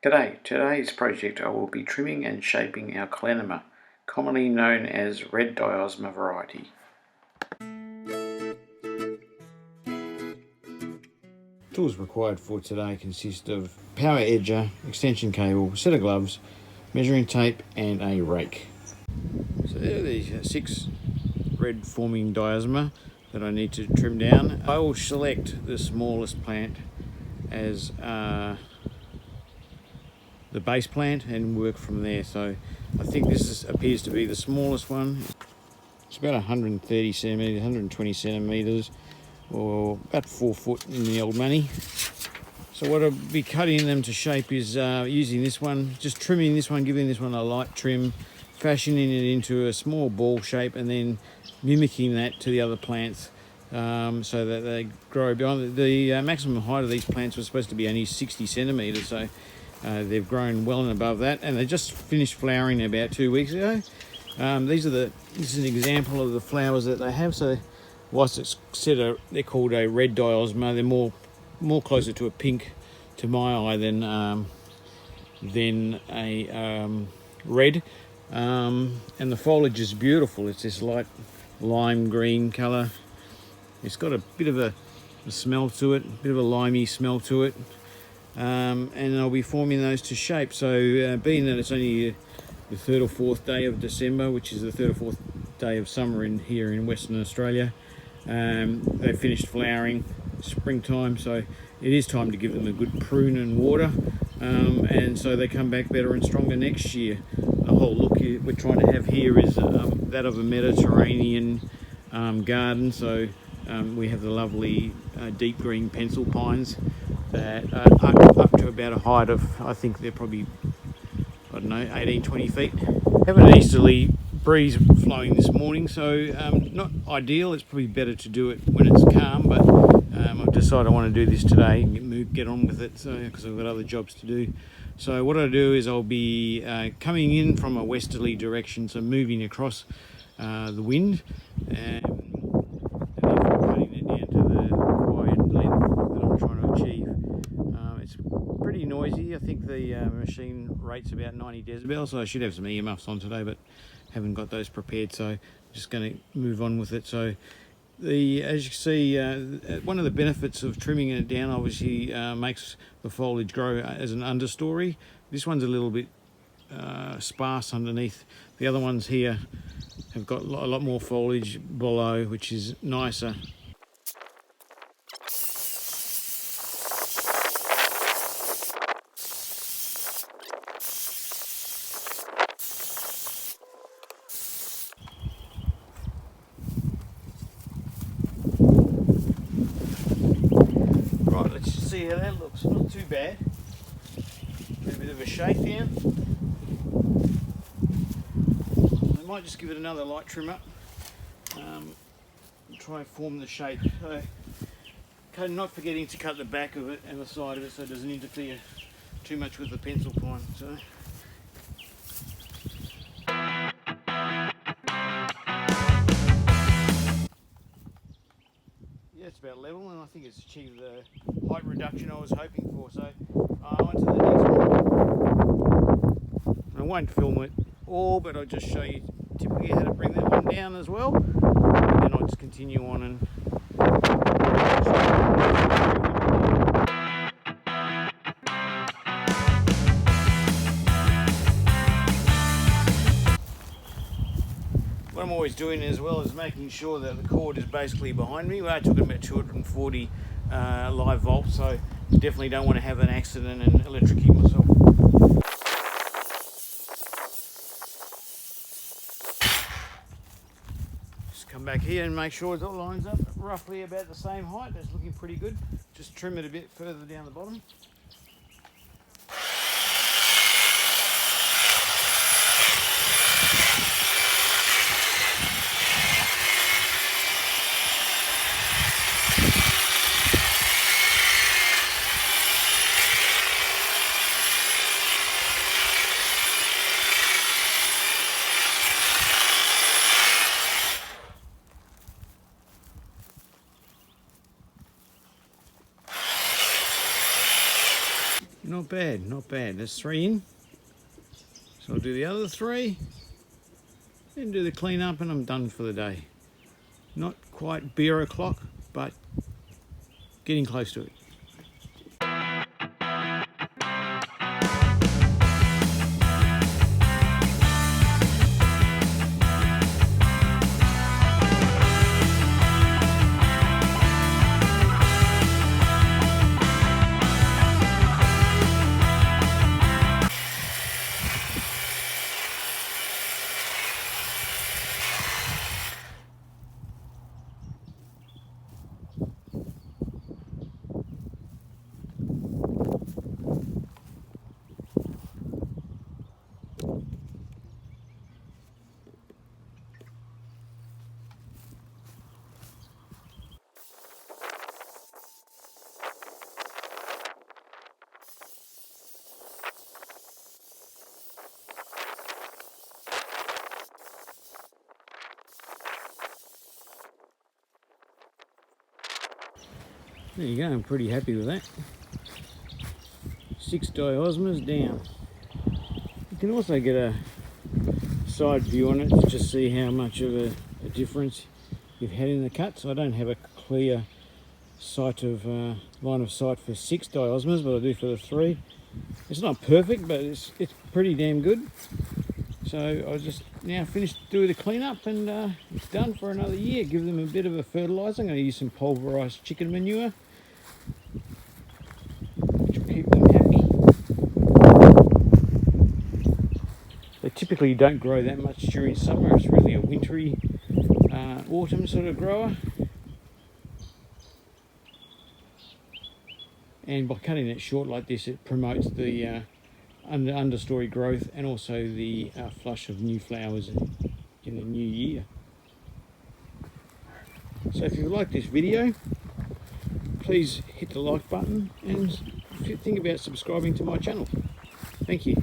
G'day, today's project I will be trimming and shaping our calanema, commonly known as red diosma variety. Tools required for today consist of power edger, extension cable, set of gloves, measuring tape and a rake. So there are these 6 red forming diosma that I need to trim down. I will select the smallest plant as the base plant and work from there. So I think this appears to be the smallest one. It's about 130 centimetres, 120 centimetres, or about 4 foot in the old money. So what I'll be cutting them to shape is using this one, just trimming this one, giving this one a light trim, fashioning it into a small ball shape, and then mimicking that to the other plants so that they grow beyond. The maximum height of these plants was supposed to be only 60 centimetres, so they've grown well and above that, and they just finished flowering about 2 weeks ago. This is an example of the flowers that they have. So whilst it's they're called a red diosma, they're more closer to a pink to my eye than a red. And the foliage is beautiful. It's this light lime green colour. It's got a bit of a smell to it, a bit of a limey smell to it. And I'll be forming those to shape. So being that it's only the 3rd or 4th day of December, which is the 3rd or 4th day of summer here in Western Australia, they've finished flowering, springtime, so it is time to give them a good prune and water, and so they come back better and stronger next year. The whole look we're trying to have here is that of a Mediterranean garden. So we have the lovely deep green pencil pines that are up to about a height of, I think they're probably, I don't know, 18, 20 feet. Have an easterly breeze flowing this morning, so not ideal. It's probably better to do it when it's calm, but I've decided I want to do this today and get on with it, because I've got other jobs to do. So what I'll do is I'll be coming in from a westerly direction, so moving across the wind, and then cutting it down to the required length that I'm trying to achieve. It's pretty noisy. I think the machine rates about 90 decibels, so I should have some earmuffs on today, but haven't got those prepared, so I'm just going to move on with it. So as you can see, one of the benefits of trimming it down obviously makes the foliage grow as an understory. This one's a little bit sparse underneath. The other ones here have got a lot more foliage below, which is nicer. Right, let's just see how that looks. Not too bad. A bit of a shakedown. I might just give it another light trim up. Try and form the shape. So, not forgetting to cut the back of it and the side of it so it doesn't interfere too much with the pencil pine. So. Yeah, it's about level, and I think it's achieved the height reduction I was hoping for. So on to the next one. I won't film it all, but I'll just show you typically how to bring that one down as well, and then I'll just continue on and what I'm always doing as well is making sure that the cord is basically behind me. I took about 240 live volts, so definitely don't want to have an accident and electrocute myself. Just come back here and make sure it all lines up roughly about the same height. That's looking pretty good. Just trim it a bit further down the bottom. bad, not bad. There's 3 in. So I'll do the other 3, then do the clean up, and I'm done for the day. Not quite beer o'clock, but getting close to it. There you go, I'm pretty happy with that. 6 diosmas down. You can also get a side view on it to just see how much of a difference you've had in the cuts. I don't have a clear line of sight for 6 diosmas, but I do for the 3. It's not perfect, but it's pretty damn good. So I'll just now finish doing the cleanup, and it's done for another year. Give them a bit of a fertiliser. I'm going to use some pulverised chicken manure, which will keep them happy. They typically don't grow that much during summer. It's really a wintry autumn sort of grower. And by cutting it short like this, it promotes the understory growth and also the flush of new flowers in the new year. So if you like this video, please hit the like button and think about subscribing to my channel. Thank you.